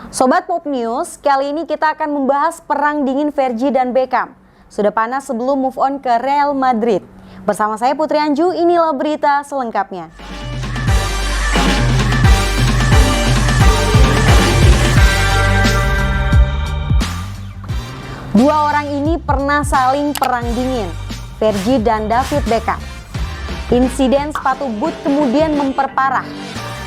Sobat Pop News, kali ini kita akan membahas perang dingin Fergie dan Beckham. Sudah panas sebelum move on ke Real Madrid. Bersama saya Putri Anju, inilah berita selengkapnya. Dua orang ini pernah saling perang dingin, Fergie dan David Beckham. Insiden sepatu boot kemudian memperparah.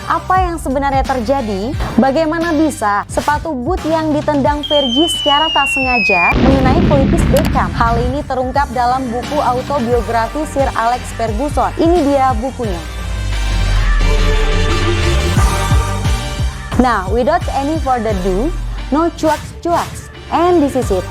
Apa yang sebenarnya terjadi? Bagaimana bisa sepatu boot yang ditendang Fergie secara tak sengaja mengenai pelipis Beckham? Hal ini terungkap dalam buku autobiografi Sir Alex Ferguson. Ini dia bukunya. Nah, without any further ado, no cuaks, and this is it.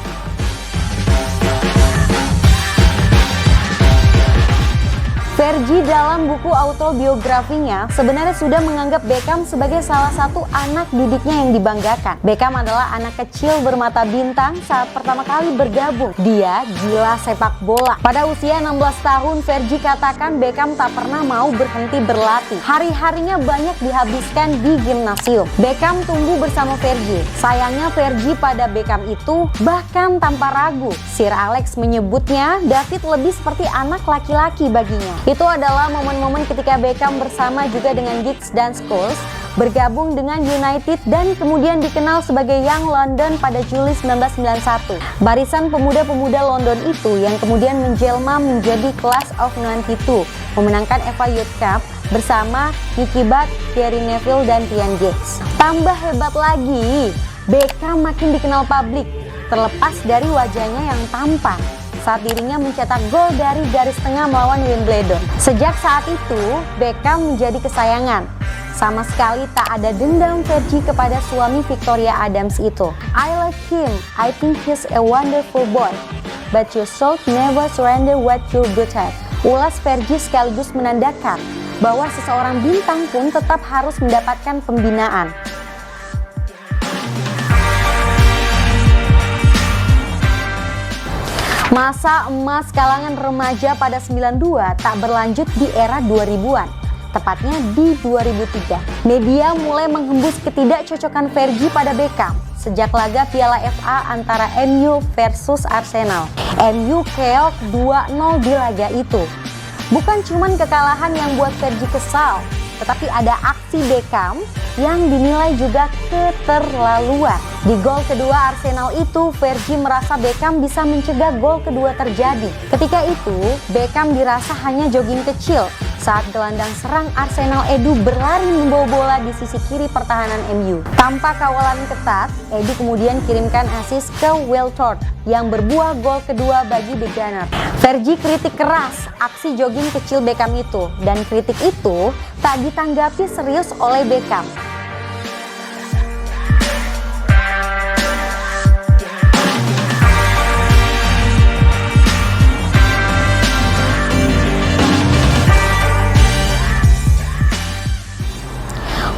Fergie dalam buku autobiografinya sebenarnya sudah menganggap Beckham sebagai salah satu anak didiknya yang dibanggakan. Beckham adalah anak kecil bermata bintang saat pertama kali bergabung. Dia gila sepak bola. Pada usia 16 tahun, Fergie katakan Beckham tak pernah mau berhenti berlatih. Hari-harinya banyak dihabiskan di gimnasium. Beckham tumbuh bersama Fergie. Sayangnya Fergie pada Beckham itu bahkan tanpa ragu. Sir Alex menyebutnya David lebih seperti anak laki-laki baginya. Itu adalah momen-momen ketika Beckham bersama juga dengan Giggs dan Scholes bergabung dengan United dan kemudian dikenal sebagai Young London pada Juli 1991. Barisan pemuda-pemuda London itu yang kemudian menjelma menjadi Class of 92, memenangkan FA Youth Cup bersama Nicky Butt, Gary Neville, dan Ryan Giggs. Tambah hebat lagi, Beckham makin dikenal publik, terlepas dari wajahnya yang tampan saat dirinya mencetak gol dari garis tengah melawan Wimbledon. Sejak saat itu, Beckham menjadi kesayangan. Sama sekali tak ada dendam Fergie kepada suami Victoria Adams itu. I like him, I think he's a wonderful boy, but you should never surrender what you're good at. Ulas Fergie sekaligus menandakan bahwa seseorang bintang pun tetap harus mendapatkan pembinaan. Masa emas kalangan remaja pada 92 tak berlanjut di era 2000-an, tepatnya di 2003. Media mulai menghembus ketidakcocokan Fergie pada Beckham sejak laga Piala FA antara MU versus Arsenal. MU keok 2-0 di laga itu. Bukan cuman kekalahan yang buat Fergie kesal, tetapi ada aksi Beckham yang dinilai juga keterlaluan. Di gol kedua Arsenal itu, Fergie merasa Beckham bisa mencegah gol kedua terjadi. Ketika itu, Beckham dirasa hanya jogging kecil saat gelandang serang Arsenal Edu berlari membawa bola di sisi kiri pertahanan MU. Tanpa kawalan ketat, Edu kemudian kirimkan assist ke Will Thorpe yang berbuah gol kedua bagi The Gunners. Fergie kritik keras aksi jogging kecil Beckham itu, dan kritik itu tak ditanggapi serius oleh Beckham.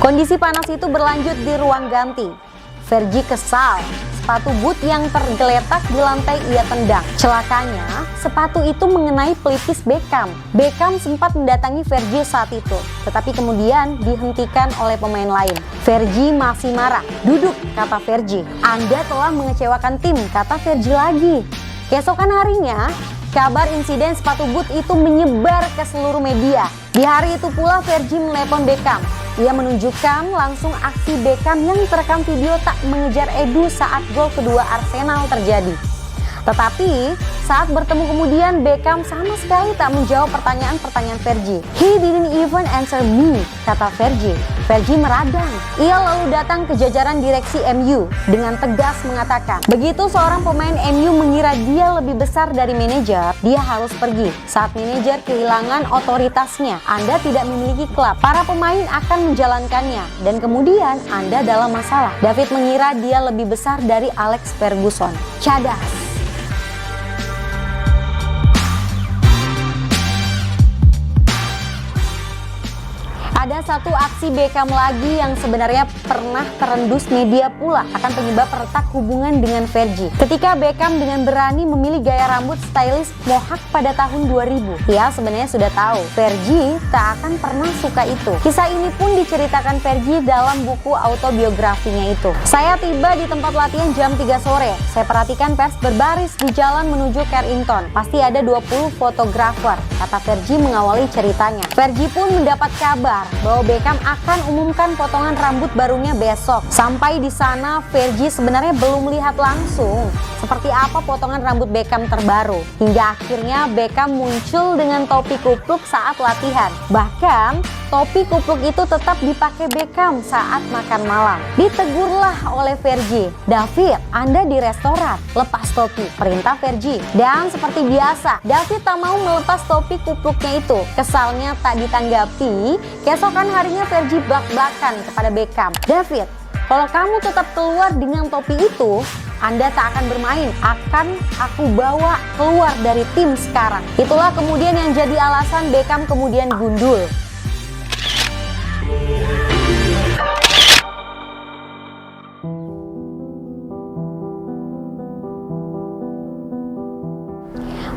Kondisi panas itu berlanjut di ruang ganti. Fergie kesal, sepatu boot yang tergeletak di lantai ia tendang. Celakanya, sepatu itu mengenai pelipis Beckham. Beckham sempat mendatangi Fergie saat itu, tetapi kemudian dihentikan oleh pemain lain. Fergie masih marah. "Duduk," kata Fergie. "Anda telah mengecewakan tim," kata Fergie lagi. Keesokan harinya, kabar insiden sepatu boot itu menyebar ke seluruh media. Di hari itu pula Fergie menelepon Beckham. Ia menunjukkan langsung aksi Beckham yang terekam video tak mengejar Edu saat gol kedua Arsenal terjadi. Tetapi saat bertemu kemudian Beckham sama sekali tak menjawab pertanyaan-pertanyaan Fergie. "He didn't even answer me," kata Fergie. Fergie meradang. Ia lalu datang ke jajaran direksi MU dengan tegas mengatakan, begitu seorang pemain MU mengira dia lebih besar dari manajer, dia harus pergi. Saat manajer kehilangan otoritasnya, Anda tidak memiliki klub. Para pemain akan menjalankannya dan kemudian Anda dalam masalah. David mengira dia lebih besar dari Alex Ferguson. Cadas. Ada satu aksi Beckham lagi yang sebenarnya pernah terendus media pula akan penyebab retak hubungan dengan Fergie. Ketika Beckham dengan berani memilih gaya rambut stylish mohawk pada tahun 2000, ia sebenarnya sudah tahu Fergie tak akan pernah suka itu. Kisah ini pun diceritakan Fergie dalam buku autobiografinya itu. Saya tiba di tempat latihan jam 3 sore. Saya perhatikan pers berbaris di jalan menuju Carrington. Pasti ada 20 fotografer, kata Fergie mengawali ceritanya. Fergie pun mendapat kabar bahwa Beckham akan umumkan potongan rambut barunya besok. Sampai di sana, Fergie sebenarnya belum melihat langsung seperti apa potongan rambut Beckham terbaru. Hingga akhirnya Beckham muncul dengan topi kupluk saat latihan. Bahkan, topi kupluk itu tetap dipakai Beckham saat makan malam. Ditegurlah oleh Fergie, "David, Anda di restoran, lepas topi," perintah Fergie. Dan seperti biasa, David tak mau melepas topi kupluknya itu. Kesalnya tak ditanggapi, keesokan harinya Fergie blak-blakan kepada Beckham, "David, kalau kamu tetap keluar dengan topi itu, Anda tak akan bermain, akan aku bawa keluar dari tim sekarang." Itulah kemudian yang jadi alasan Beckham kemudian gundul.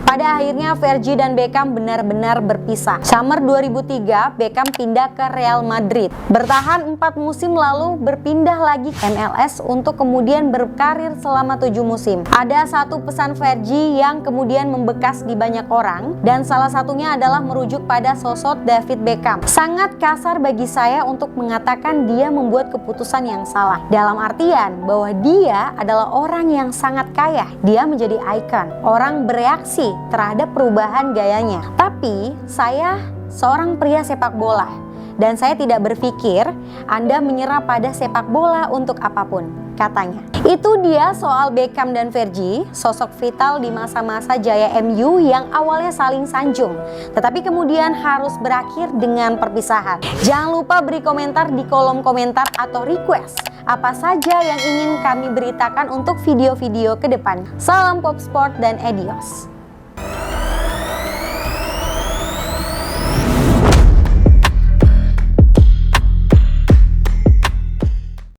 Pada akhirnya Fergie dan Beckham benar-benar berpisah. Summer 2003, Beckham pindah ke Real Madrid. Bertahan 4 musim lalu berpindah lagi ke MLS untuk kemudian berkarir selama 7 musim. Ada satu pesan Fergie yang kemudian membekas di banyak orang, dan salah satunya adalah merujuk pada sosok David Beckham. Sangat kasar bagi saya untuk mengatakan dia membuat keputusan yang salah. Dalam artian bahwa dia adalah orang yang sangat kaya. Dia menjadi ikon. Orang bereaksi terhadap perubahan gayanya. Tapi saya seorang pria sepak bola dan saya tidak berpikir Anda menyerah pada sepak bola untuk apapun, katanya. Itu dia soal Beckham dan Fergie, sosok vital di masa-masa jaya MU yang awalnya saling sanjung, tetapi kemudian harus berakhir dengan perpisahan. Jangan lupa beri komentar di kolom komentar atau request apa saja yang ingin kami beritakan untuk video-video ke depan. Salam Pop Sport dan Edios.